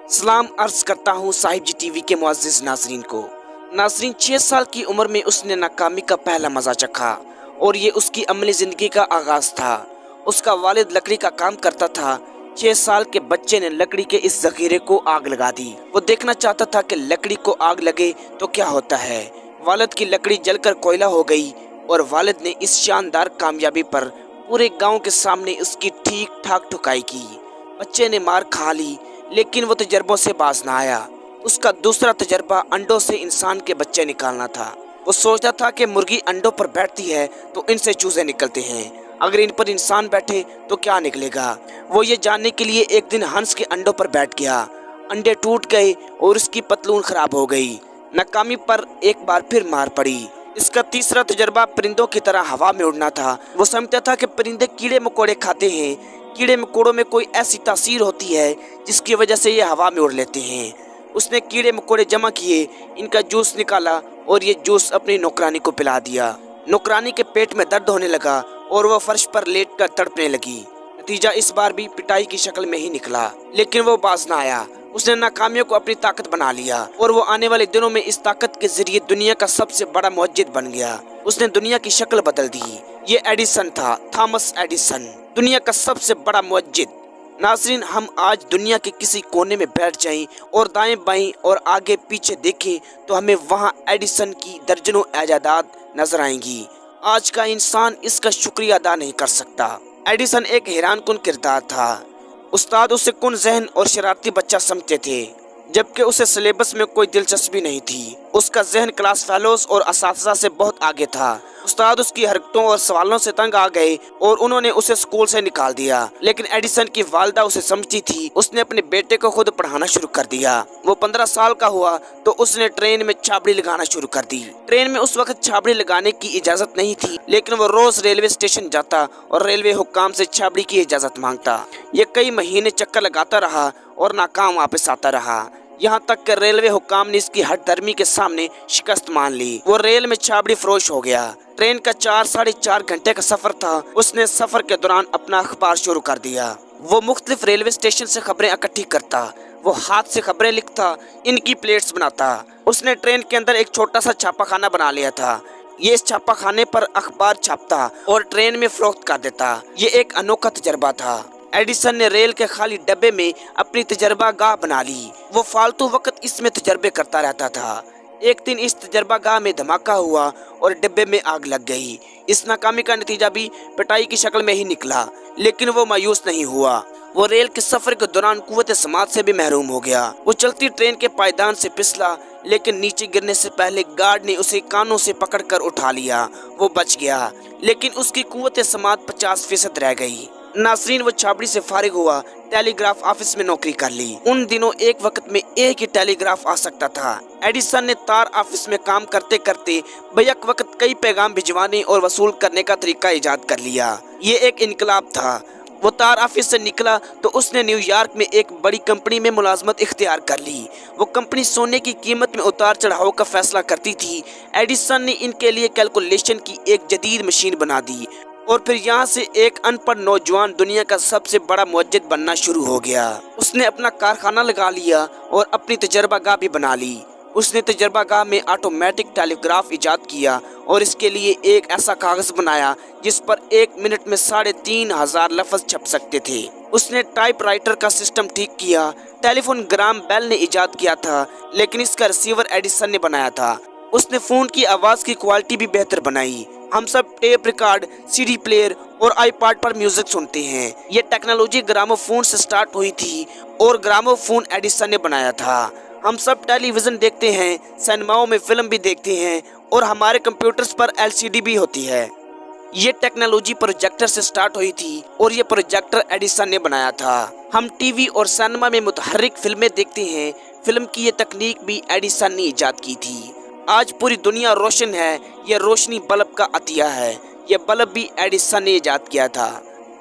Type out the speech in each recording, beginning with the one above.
सलाम अर्ज करता हूँ साहिब जी टीवी के मुअज़्ज़िज़ नाज़रीन को। नाज़रीन, 6 साल की उम्र में उसने नाकामी का पहला मज़ा चखा और ये उसकी अमली ज़िंदगी का आगाज़ था। उसका वालिद लकड़ी का काम करता था। 6 साल के बच्चे ने लकड़ी के इस ज़ख़ीरे को आग लगा दी। वो देखना चाहता था कि लकड़ी को आग लगे तो क्या होता है। वालिद की लकड़ी जलकर कोयला हो गई और वालिद ने इस शानदार कामयाबी पर पूरे गाँव के सामने उसकी ठीक ठाक ठुकाई की। बच्चे ने मार खा ली, लेकिन वो तजर्बों से बाज ना आया। उसका दूसरा तजर्बा अंडों से इंसान के बच्चे निकालना था। वो सोचता था कि मुर्गी अंडों पर बैठती है तो इनसे चूजे निकलते हैं, अगर इन पर इंसान बैठे तो क्या निकलेगा। वो ये जानने के लिए एक दिन हंस के अंडों पर बैठ गया। अंडे टूट गए और उसकी पतलून खराब हो गई। नाकामी पर एक बार फिर मार पड़ी। इसका तीसरा तजर्बा परिंदों की तरह हवा में उड़ना था। वो समझता था कि परिंदे कीड़े मकोड़े खाते हैं। कीड़े मकोड़ों में कोई ऐसी तासीर होती है जिसकी वजह से ये हवा में उड़ लेते हैं। उसने कीड़े मकोड़े जमा किए, इनका जूस निकाला और ये जूस अपनी नौकरानी को पिला दिया। नौकरानी के पेट में दर्द होने लगा और वह फर्श पर लेट कर तड़पने लगी। नतीजा इस बार भी पिटाई की शक्ल में ही निकला, लेकिन वो बाज ना आया। उसने नाकामियों को अपनी ताकत बना लिया और वो आने वाले दिनों में इस ताकत के जरिए दुनिया का सबसे बड़ा मुअज्जिद बन गया। उसने दुनिया की शक्ल बदल दी। ये एडिसन था, थॉमस एडिसन, दुनिया का सबसे बड़ा मुअज्जिद। नाज़रीन, हम आज दुनिया के किसी कोने में बैठ जाएं और दाएं बाएं और आगे पीछे देखें तो हमें वहां एडिसन की दर्जनों इजादात नजर आएंगी। आज का इंसान इसका शुक्रिया अदा नहीं कर सकता। एडिसन एक हैरानकुन किरदार था। उस्ताद उसे कुन ज़हन और शरारती बच्चा समझते थे, जबकि उसे सिलेबस में कोई दिलचस्पी नहीं थी। उसका ज़हन क्लास फेलोज और असातिज़ा से बहुत आगे था। उस्ताद उसकी हरकतों और सवालों से तंग आ गए और उन्होंने उसे स्कूल से निकाल दिया। लेकिन एडिसन की वालिदा उसे समझती थी। उसने अपने बेटे को खुद पढ़ाना शुरू कर दिया। वो 15 साल का हुआ तो उसने ट्रेन में छाबड़ी लगाना शुरू कर दी। ट्रेन में उस वक्त छाबड़ी लगाने की इजाज़त नहीं थी, लेकिन वो रोज रेलवे स्टेशन जाता और रेलवे हुक्काम से छाबड़ी की इजाज़त मांगता। ये कई महीने चक्कर लगाता रहा और नाकाम वापस आता रहा, यहाँ तक कि रेलवे हुक्काम ने इसकी हठधर्मी के सामने शिकस्त मान ली। वो रेल में छाबड़ी फरोश हो गया। ट्रेन का 4 साढ़े 4 घंटे का सफर था। उसने सफर के दौरान अपना अखबार शुरू कर दिया। वो मुख्तलिफ रेलवे स्टेशन से खबरें इकट्ठी करता। वो हाथ से खबरें लिखता, इनकी प्लेट्स बनाता। उसने ट्रेन के अंदर एक छोटा सा छापाखाना बना लिया था। ये इस छापाखाने पर अखबार छापता और ट्रेन में फरोख्त कर देता। ये एक अनोखा तजर्बा था। एडिसन ने रेल के खाली डब्बे में अपनी तजर्बा गाह बना ली। वो फालतू वक्त इसमें तजर्बे करता रहता था। एक दिन इस तजर्बा गाह में धमाका हुआ और डिब्बे में आग लग गई। इस नाकामी का नतीजा भी पिटाई की शक्ल में ही निकला, लेकिन वो मायूस नहीं हुआ। वो रेल के सफर के दौरान कुव्वत समात से भी महरूम हो गया। वो चलती ट्रेन के पायदान से फिसला, लेकिन नीचे गिरने से पहले गार्ड ने उसे कानों से पकड़कर उठा लिया। वो बच गया, लेकिन उसकी कुव्वत समात 50% रह गई। नाज़रीन, वो छाबड़ी से फारिग हुआ, टेलीग्राफ ऑफिस में नौकरी कर ली। उन दिनों एक वक्त में एक ही टेलीग्राफ आ सकता था। एडिसन ने तार ऑफिस में काम करते करते बैक वक्त कई पैगाम भिजवाने और वसूल करने का तरीका ईजाद कर लिया। ये एक इनकलाब था। वो तार ऑफिस से निकला तो उसने न्यूयॉर्क में एक बड़ी कंपनी में मुलाजमत इख्तियार कर ली। वो कंपनी सोने की कीमत में उतार चढ़ाव का फैसला करती थी। एडिसन ने इनके लिए कैलकुलेशन की एक जदीद मशीन बना दी और फिर यहाँ से एक अनपढ़ नौजवान दुनिया का सबसे बड़ा मुअज्जिद बनना शुरू हो गया। उसने अपना कारखाना लगा लिया और अपनी तजर्बा गाह भी बना ली। उसने तजर्बा गाह में ऑटोमेटिक टेलीग्राफ इजाद किया और इसके लिए एक ऐसा कागज बनाया जिस पर 1 मिनट में 3500 लफ्ज छप सकते थे। उसने टाइपराइटर का सिस्टम ठीक किया। टेलीफोन ग्राम बेल ने इजाद किया था, लेकिन इसका रिसीवर एडिसन ने बनाया था। उसने फोन की आवाज की क्वालिटी भी बेहतर बनाई। हम सब टेप रिकॉर्ड, सीडी प्लेयर और आईपॉड पर म्यूजिक सुनते हैं। ये टेक्नोलॉजी ग्रामोफोन से स्टार्ट हुई थी और ग्रामोफोन एडिसन ने बनाया था। हम सब टेलीविजन देखते हैं, सिनेमाओं में फिल्म भी देखते हैं और हमारे कंप्यूटर्स पर एलसीडी भी होती है। ये टेक्नोलॉजी प्रोजेक्टर से स्टार्ट हुई थी और ये प्रोजेक्टर एडिसन ने बनाया था। हम टीवी और सिनेमा में मुतहर्रिक फिल्में देखते हैं। फिल्म की ये तकनीक भी एडिसन ने इजाद की थी। आज पूरी दुनिया रोशन है। यह रोशनी बल्ब का अतिया है। यह बल्ब भी एडिसन ने इजाद किया था।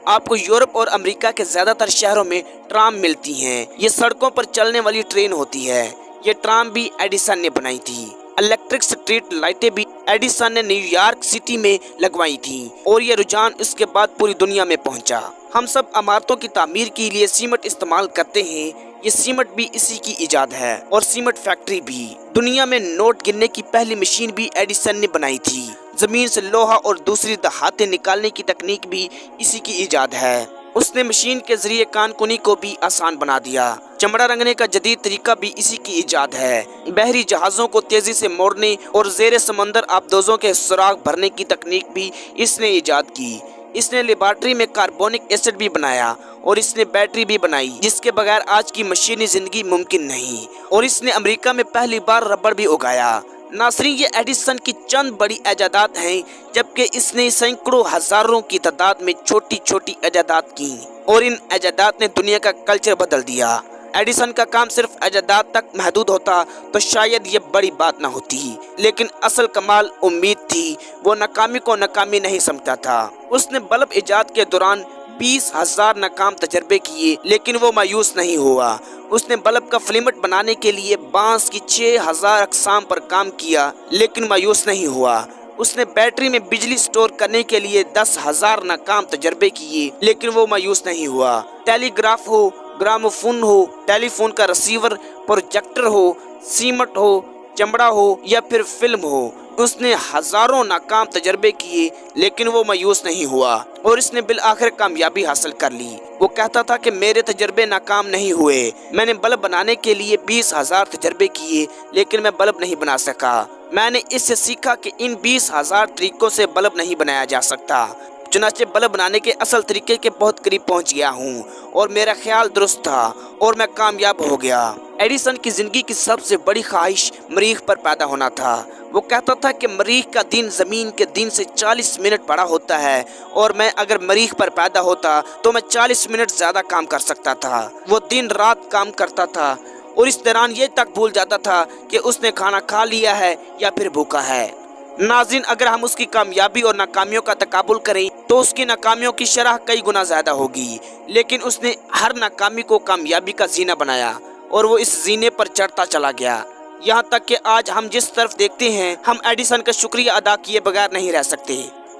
आपको यूरोप और अमेरिका के ज्यादातर शहरों में ट्राम मिलती हैं। ये सड़कों पर चलने वाली ट्रेन होती है। ये ट्राम भी एडिसन ने बनाई थी। इलेक्ट्रिक स्ट्रीट लाइटें भी एडिसन ने न्यूयॉर्क सिटी में लगवाई थी और ये रुझान उसके बाद पूरी दुनिया में पहुंचा। हम सब इमारतों की तामीर के लिए सीमेंट इस्तेमाल करते हैं। ये सीमेंट भी इसी की इजाद है और सीमेंट फैक्ट्री भी। दुनिया में नोट गिनने की पहली मशीन भी एडिसन ने बनाई थी। जमीन से लोहा और दूसरी धातें निकालने की तकनीक भी इसी की इजाद है। उसने मशीन के जरिए कानकुनी को भी आसान बना दिया। चमड़ा रंगने का जदीद तरीका भी इसी की इजाद है। बहरी जहाजों को तेजी से मोड़ने और जेर समंदर आबदोजों के सुराग भरने की तकनीक भी इसने इजाद की। इसने लेबॉर्ट्री में कार्बोनिक एसिड भी बनाया और इसने बैटरी भी बनाई जिसके बगैर आज की मशीनी जिंदगी मुमकिन नहीं। और इसने अमेरिका में पहली बार रबड़ भी उगाया। नाज़रीन, ये एडिसन की चंद बड़ी इजादात हैं, जबकि इसने सैकड़ों हजारों की तादाद में छोटी छोटी इजादात की और इन इजादात ने दुनिया का कल्चर बदल दिया। एडिसन का काम सिर्फ इजादात तक महदूद होता तो शायद ये बड़ी बात न होती, लेकिन असल कमाल उम्मीद थी। वो नाकामी को नाकामी नहीं समझता था। उसने बल्ब इजाद के दौरान 20,000 नाकाम तजर्बे किए, लेकिन वो मायूस नहीं हुआ। उसने बल्ब का फिलामेंट बनाने के लिए बांस की 6,000 अक़साम पर काम किया, लेकिन मायूस नहीं हुआ। उसने बैटरी में बिजली स्टोर करने के लिए 10,000 नाकाम तजर्बे किए, लेकिन वो मायूस नहीं हुआ। टेलीग्राफ हो, ग्रामोफोन हो, टेलीफोन का रिसीवर, प्रोजेक्टर हो, सीमेंट हो, चमड़ा हो या फिर फिल्म हो, उसने हजारों नाकाम तजर्बे किए, लेकिन वो मायूस नहीं हुआ और इसने बिल आखिर कामयाबी हासिल कर ली। वो कहता था कि मेरे तजर्बे नाकाम नहीं हुए। मैंने बल्ब बनाने के लिए 20,000 तजर्बे किए, लेकिन मैं बल्ब नहीं बना सका। मैंने इससे सीखा कि इन 20,000 तरीकों से बल्ब नहीं बनाया जा सकता। चुनाचे बल्ब बनाने के असल तरीके के बहुत करीब पहुंच गया हूँ और मेरा ख्याल दुरुस्त था और मैं कामयाब हो गया। एडिसन की जिंदगी की सबसे बड़ी ख्वाहिश मरीख पर पैदा होना था। वो कहता था कि मरीख का दिन जमीन के दिन से 40 मिनट बड़ा होता है और मैं अगर मरीख पर पैदा होता तो मैं 40 मिनट ज्यादा काम कर सकता था। वो दिन रात काम करता था और इस दौरान ये तक भूल जाता था कि उसने खाना खा लिया है या फिर भूखा है। नाज़रीन, अगर हम उसकी कामयाबी और नाकामियों का तकाबुल करें तो उसकी नाकामियों की शरह कई गुना ज्यादा होगी, लेकिन उसने हर नाकामी को कामयाबी का जीना बनाया और वो इस जीने पर चढ़ता चला गया। यहाँ तक कि आज हम जिस तरफ देखते हैं, हम एडिसन का शुक्रिया अदा किए बगैर नहीं रह सकते।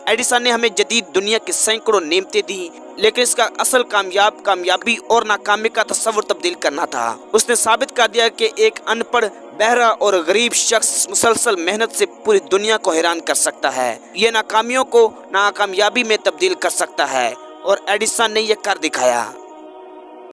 एडिसन ने हमें जदीद दुनिया की सैकड़ों नेमतें दी, लेकिन इसका असल कामयाबी और नाकामी का तस्वुर तब्दील करना था। उसने साबित कर दिया कि एक अनपढ़, बहरा और गरीब शख्स मुसलसल मेहनत से पूरी दुनिया को हैरान कर सकता है। ये नाकामियों को नाकामयाबी में तब्दील कर सकता है और एडिसन ने यह कर दिखाया।